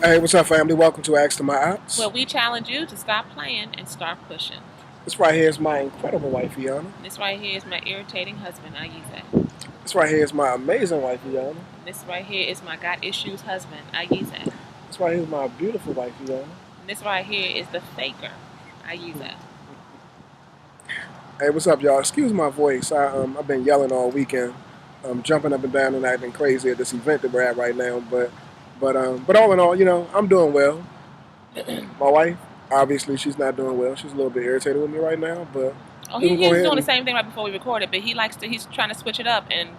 Hey, what's up, family? Welcome to Ask to My Ops. Well, we challenge you to stop playing and start pushing. This right here is my incredible wife, Iana. This right here is my irritating husband, Ayize. This right here is my amazing wife, Iana. This right here is my got issues husband, Ayize. This right here is my beautiful wife, Iana. This right here is the faker, Ayize. Hey, what's up, y'all? Excuse my voice. I've been yelling all weekend. I'm jumping up and down and acting crazy at this event that we're at right now. But all in all, I'm doing well. My wife, obviously, she's not doing well. She's a little bit irritated with me right now, but he's doing the same thing right before we recorded, but he's trying to switch it up and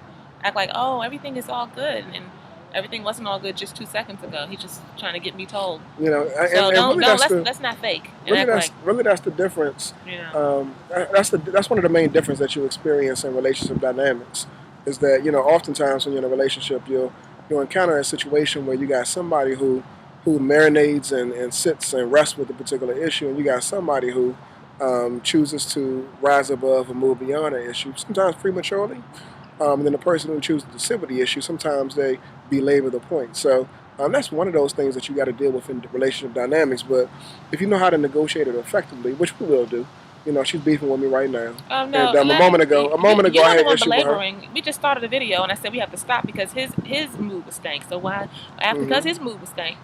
act like, oh, everything is all good, and everything wasn't all good just 2 seconds ago. He's just trying to get me told. Let's not fake. Really, that's the difference. That's one of the main differences that you experience in relationship dynamics. Is that oftentimes when you're in a relationship, you'll encounter a situation where you got somebody who marinates and sits and rests with a particular issue, and you got somebody who chooses to rise above and move beyond an issue, sometimes prematurely. And then the person who chooses to sit with the issue, sometimes they belabor the point. So that's one of those things that you got to deal with in relationship dynamics. But if you know how to negotiate it effectively, which we will do. She's beefing with me right now. No, and a moment ago, I had an issue with her. We just started a video, and I said we have to stop because his mood was stank. So because his mood was stank,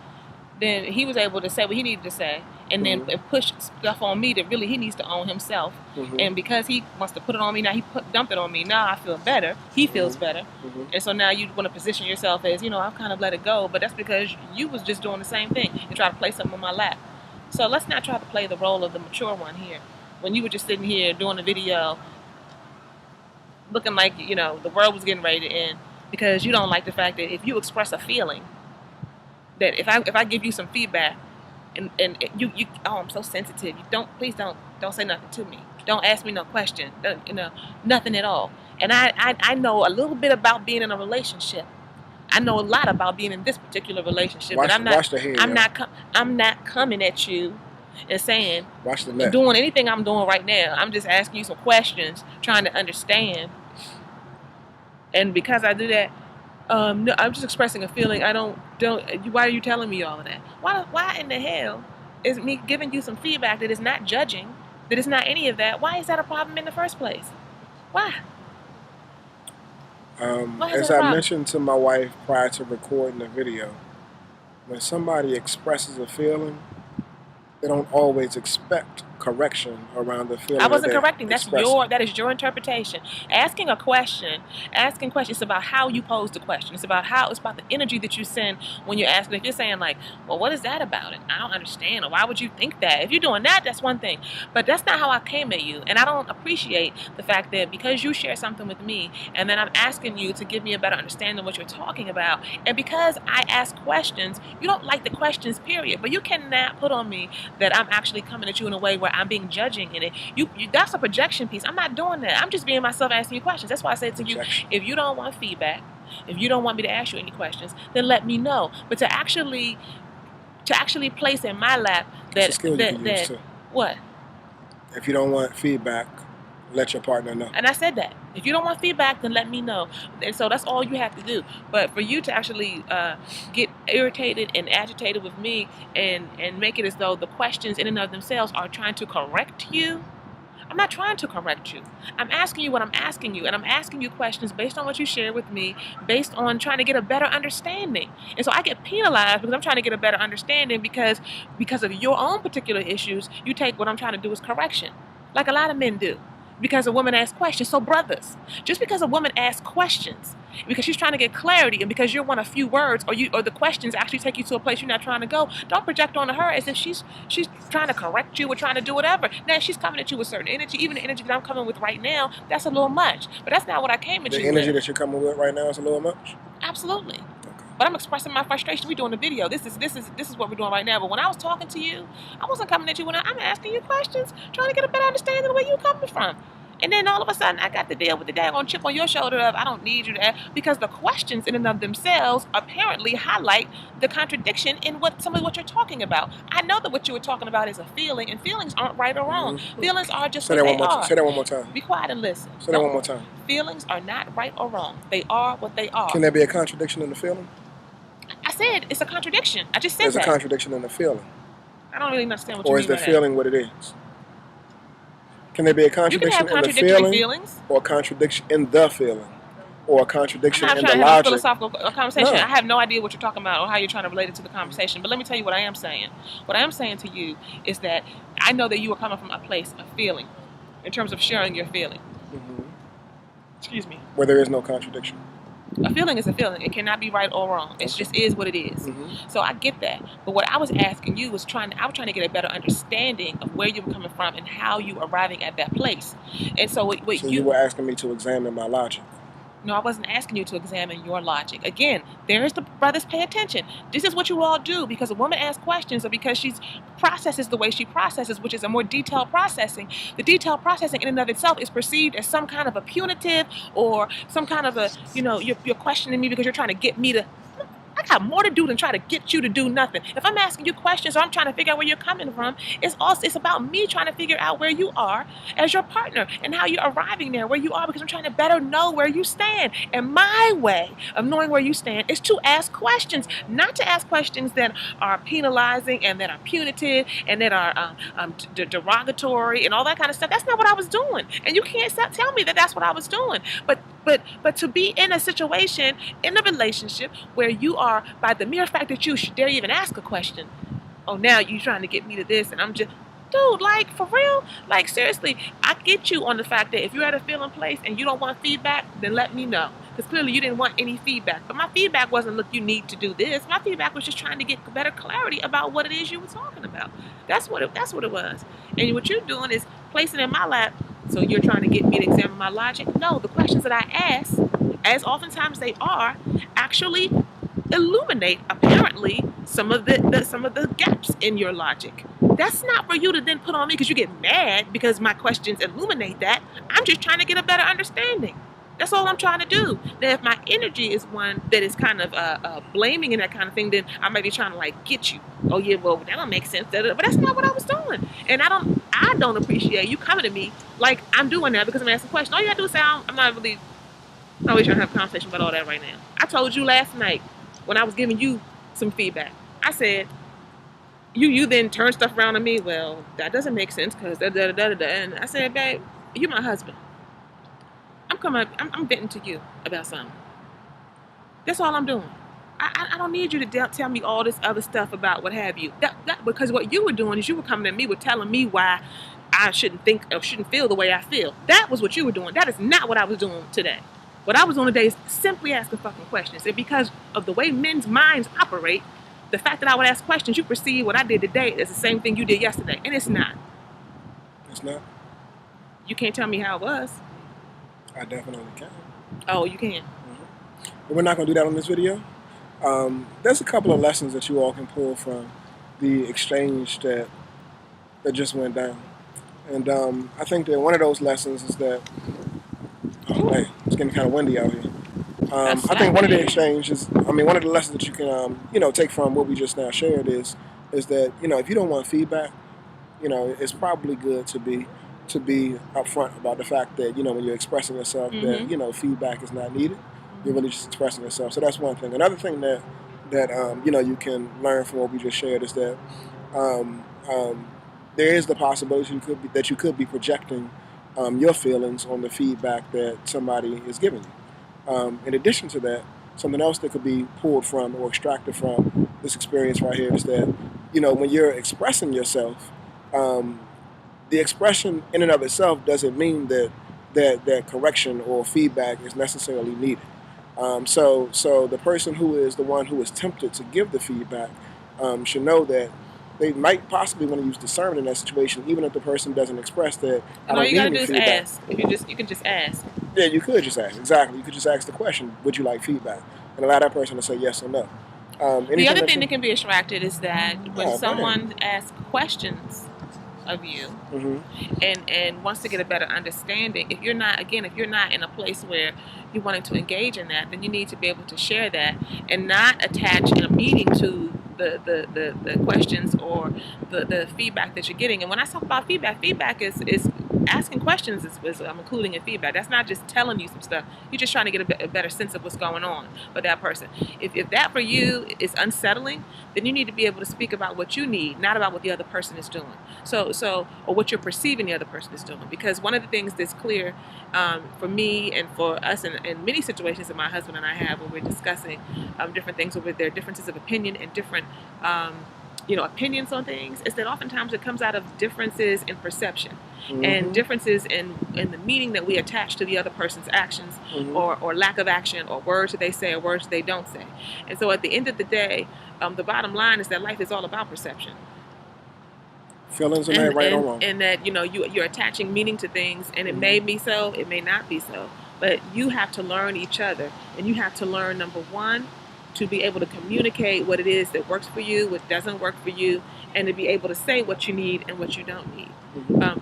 then he was able to say what he needed to say, and then push stuff on me that really he needs to own himself. And because he wants to put it on me now, dumped it on me. Now I feel better. He feels better. And so now you want to position yourself as, I've kind of let it go, but that's because you was just doing the same thing and try to play something on my lap. So let's not try to play the role of the mature one here. When you were just sitting here doing a video looking like, the world was getting ready to end because you don't like the fact that if you express a feeling, that if I give you some feedback and you I'm so sensitive, please don't say nothing to me. Don't ask me no question. Nothing at all. And I know a little bit about being in a relationship. I know a lot about being in this particular relationship. But I'm not coming at you and saying, doing anything I'm doing right now. I'm just asking you some questions, trying to understand. And because I do that, no, I'm just expressing a feeling. Why are you telling me all of that? Why in the hell is me giving you some feedback that is not judging, that is not any of that? Why is that a problem in the first place? Why? As I mentioned to my wife prior to recording the video, when somebody expresses a feeling, they don't always expect correction around the feeling. I wasn't correcting. That is your interpretation. Asking questions about how you pose the question. It's about the energy that you send when you're asking. If you're saying like, well, what is that about it? I don't understand. Or why would you think that? If you're doing that, that's one thing. But that's not how I came at you. And I don't appreciate the fact that because you share something with me and then I'm asking you to give me a better understanding of what you're talking about. And because I ask questions, you don't like the questions, period. But you cannot put on me that I'm actually coming at you in a way where I'm being judging in it. That's a projection piece. I'm not doing that. I'm just being myself asking you questions. That's why I said to you, if you don't want feedback, if you don't want me to ask you any questions, then let me know. But to actually place in my lap that what? If you don't want feedback, let your partner know. And I said that. If you don't want feedback, then let me know. And so that's all you have to do. But for you to actually get irritated and agitated with me and make it as though the questions in and of themselves are trying to correct you, I'm not trying to correct you. I'm asking you what I'm asking you. And I'm asking you questions based on what you share with me, based on trying to get a better understanding. And so I get penalized because I'm trying to get a better understanding because of your own particular issues, you take what I'm trying to do as correction, like a lot of men do. Because a woman asks questions. So brothers, just because a woman asks questions, because she's trying to get clarity and because you're one of few words or the questions actually take you to a place you're not trying to go, don't project onto her as if she's trying to correct you or trying to do whatever. Now, she's coming at you with certain energy. Even the energy that I'm coming with right now, that's a little much. But that's not what I came at you with. The energy that you're coming with right now is a little much? Absolutely. But I'm expressing my frustration. We're doing a video. This is what we're doing right now. But when I was talking to you, I wasn't coming at you I'm asking you questions, trying to get a better understanding of where you're coming from. And then all of a sudden, I got to deal with the daggone chip on your shoulder of I don't need you to ask, because the questions in and of themselves apparently highlight the contradiction in some of what you're talking about. I know that what you were talking about is a feeling, and feelings aren't right or wrong. Feelings are just what they are. Say that one more time. Be quiet and listen. Say that one more time. Feelings are not right or wrong. They are what they are. Can there be a contradiction in the feeling? I said said it's a contradiction. I just said There's that. a contradiction in the feeling. I don't really understand what you Or mean is the by feeling what it is? Can there be a contradiction in the feeling, feelings, or a contradiction in the feeling, or a contradiction I'm in not the trying to have a logic? philosophical conversation. No. I have no idea what you're talking about or how you're trying to relate it to the conversation. But let me tell you what I am saying. What I am saying to you is that I know that you are coming from a place of feeling, in terms of sharing your feeling. Mm-hmm. Excuse me. Where there is no contradiction. A feeling is a feeling. It cannot be right or wrong. It just is what it is. Mm-hmm. So I get that. But what I was asking you was I was trying to get a better understanding of where you were coming from and how you were arriving at that place. And so So you were asking me to examine my logic. No, I wasn't asking you to examine your logic. Again, there's the brothers, pay attention. This is what you all do because a woman asks questions or because she processes the way she processes, which is a more detailed processing. The detailed processing in and of itself is perceived as some kind of a punitive or some kind of a, you're questioning me because you're trying to get me to. I got more to do than try to get you to do nothing. If I'm asking you questions or I'm trying to figure out where you're coming from, it's about me trying to figure out where you are as your partner and how you're arriving there, where you are, because I'm trying to better know where you stand. And my way of knowing where you stand is to ask questions, not to ask questions that are penalizing and that are punitive and that are derogatory and all that kind of stuff. That's not what I was doing. And you can't tell me that that's what I was doing. But to be in a situation, in a relationship where you are, by the mere fact that you should dare even ask a question, oh, now you're trying to get me to this, and I'm just, dude, like, for real? Like, seriously, I get you on the fact that if you're at a feeling place and you don't want feedback, then let me know. Because clearly you didn't want any feedback. But my feedback wasn't, look, you need to do this. My feedback was just trying to get better clarity about what it is you were talking about. That's what it was. And what you're doing is placing it in my lap. So you're trying to get me to examine my logic? No, the questions that I ask, as oftentimes they are, actually illuminate apparently some of the gaps in your logic. That's not for you to then put on me because you get mad because my questions illuminate that. I'm just trying to get a better understanding. That's all I'm trying to do. Now, if my energy is one that is kind of blaming and that kind of thing, then I might be trying to like get you. Oh yeah, well that don't make sense. But that's not what I was doing. And I don't appreciate you coming to me like I'm doing that because I'm asking questions. All you gotta do is say I'm not really trying to have a conversation about all that right now. I told you last night when I was giving you some feedback. I said you then turn stuff around on me. Well, that doesn't make sense because da da da da da. And I said, babe, you're my husband. I'm venting to you about something. That's all I'm doing. I don't need you to tell me all this other stuff about what have you. That because what you were doing is you were coming at me with telling me why I shouldn't think or shouldn't feel the way I feel. That was what you were doing. That is not what I was doing today. What I was doing today is simply asking fucking questions. And because of the way men's minds operate, the fact that I would ask questions, you perceive what I did today as the same thing you did yesterday. And it's not. It's not? You can't tell me how it was. I definitely can. Oh, you can. Mm-hmm. But we're not going to do that on this video. There's a couple of lessons that you all can pull from the exchange that just went down. And I think that one of those lessons is that, oh man, it's getting kind of windy out here. I think one of the exchanges, one of the lessons that you can, take from what we just now shared is that, if you don't want feedback, it's probably good to be upfront about the fact that, when you're expressing yourself, mm-hmm. that, feedback is not needed. You're really just expressing yourself. So that's one thing. Another thing that you can learn from what we just shared is that there is the possibility that you could be projecting your feelings on the feedback that somebody is giving you. In addition to that, something else that could be pulled from or extracted from this experience right here is that, when you're expressing yourself, the expression in and of itself doesn't mean that correction or feedback is necessarily needed. So the person who is the one who is tempted to give the feedback should know that they might possibly want to use discernment in that situation, even if the person doesn't express that. All you gotta do is ask. You can just ask. Yeah, you could just ask. Exactly. You could just ask the question, would you like feedback? And allow that person to say yes or no. The other thing that can be extracted is that when someone asks questions of you, mm-hmm. and wants to get a better understanding, if you're not in a place where you're wanting to engage in that, then you need to be able to share that and not attach a meaning to the questions or the feedback that you're getting. And when I talk about feedback is asking questions is I'm including in feedback. That's not just telling you some stuff. You're just trying to get a better sense of what's going on with that person. If that for you is unsettling, then you need to be able to speak about what you need, not about what the other person is doing. Or what you're perceiving the other person is doing. Because one of the things that's clear for me and for us in many situations that my husband and I have when we're discussing different things with their differences of opinion and different opinions on things, is that oftentimes it comes out of differences in perception and differences in the meaning that we attach to the other person's actions or lack of action or words that they say or words they don't say. And so at the end of the day, the bottom line is that life is all about perception. Feelings are not right or wrong. And that, you're attaching meaning to things, and it may be so, it may not be so. But you have to learn each other, and you have to learn, number one, to be able to communicate what it is that works for you, what doesn't work for you, and to be able to say what you need and what you don't need.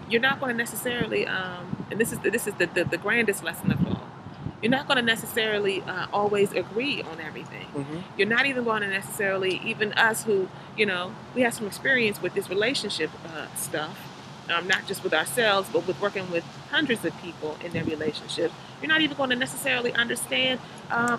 You're not going to necessarily, and this is the grandest lesson of all, you're not going to necessarily always agree on everything. You're not even going to necessarily, even us who, we have some experience with this relationship stuff, not just with ourselves, but with working with hundreds of people in their relationships. You're not even going to necessarily understand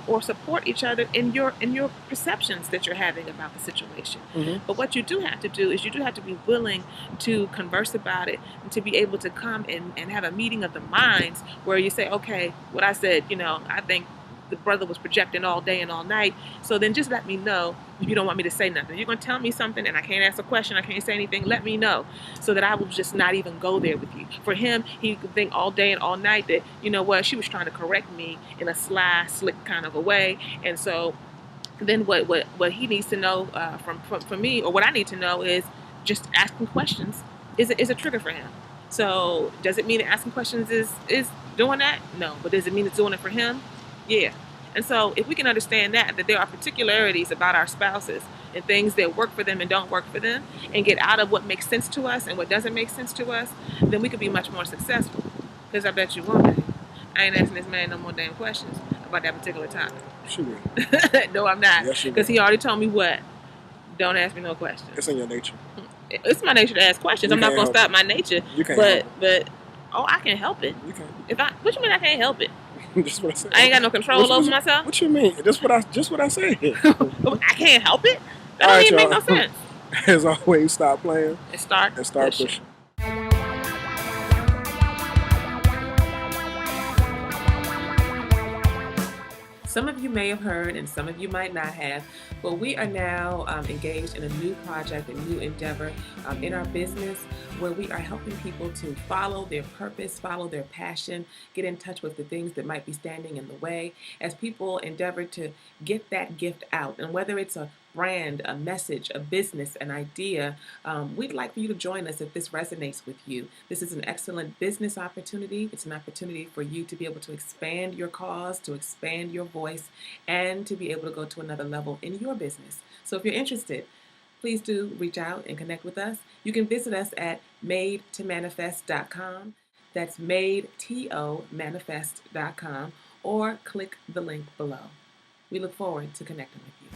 or support each other in your perceptions that you're having about the situation. But what you do have to do is you do have to be willing to converse about it and to be able to come and have a meeting of the minds where you say, okay, what I said, I think the brother was projecting all day and all night. So then just let me know if you don't want me to say nothing. You're going to tell me something and I can't ask a question, I can't say anything, let me know so that I will just not even go there with you. For him, he could think all day and all night that, she was trying to correct me in a sly, slick kind of a way. And so then what he needs to know from me, or what I need to know, is just asking questions is a trigger for him. So does it mean that asking questions is doing that? No. But does it mean it's doing it for him? Yeah. And so if we can understand that there are particularities about our spouses and things that work for them and don't work for them, and get out of what makes sense to us and what doesn't make sense to us, then we could be much more successful. Because I bet you one day, I ain't asking this man no more damn questions about that particular topic. Sure. No, I'm not. Yes, because he already told me what? Don't ask me no questions. It's in your nature. It's my nature to ask questions. I'm not going to stop my nature. You can't help it. Oh, I can help it. You can. What you mean I can't help it? Just what I said. I ain't got no control over myself. What you mean? Just what I said. I can't help it. That don't even make no sense. As always, stop playing and start pushing. Some of you may have heard and some of you might not have, but we are now engaged in a new project, a new endeavor in our business, where we are helping people to follow their purpose, follow their passion, get in touch with the things that might be standing in the way as people endeavor to get that gift out. And whether it's a brand, a message, a business, an idea, we'd like for you to join us if this resonates with you. This is an excellent business opportunity. It's an opportunity for you to be able to expand your cause, to expand your voice, and to be able to go to another level in your business. So if you're interested, please do reach out and connect with us. You can visit us at madetomanifest.com. That's madetomanifest.com, or click the link below. We look forward to connecting with you.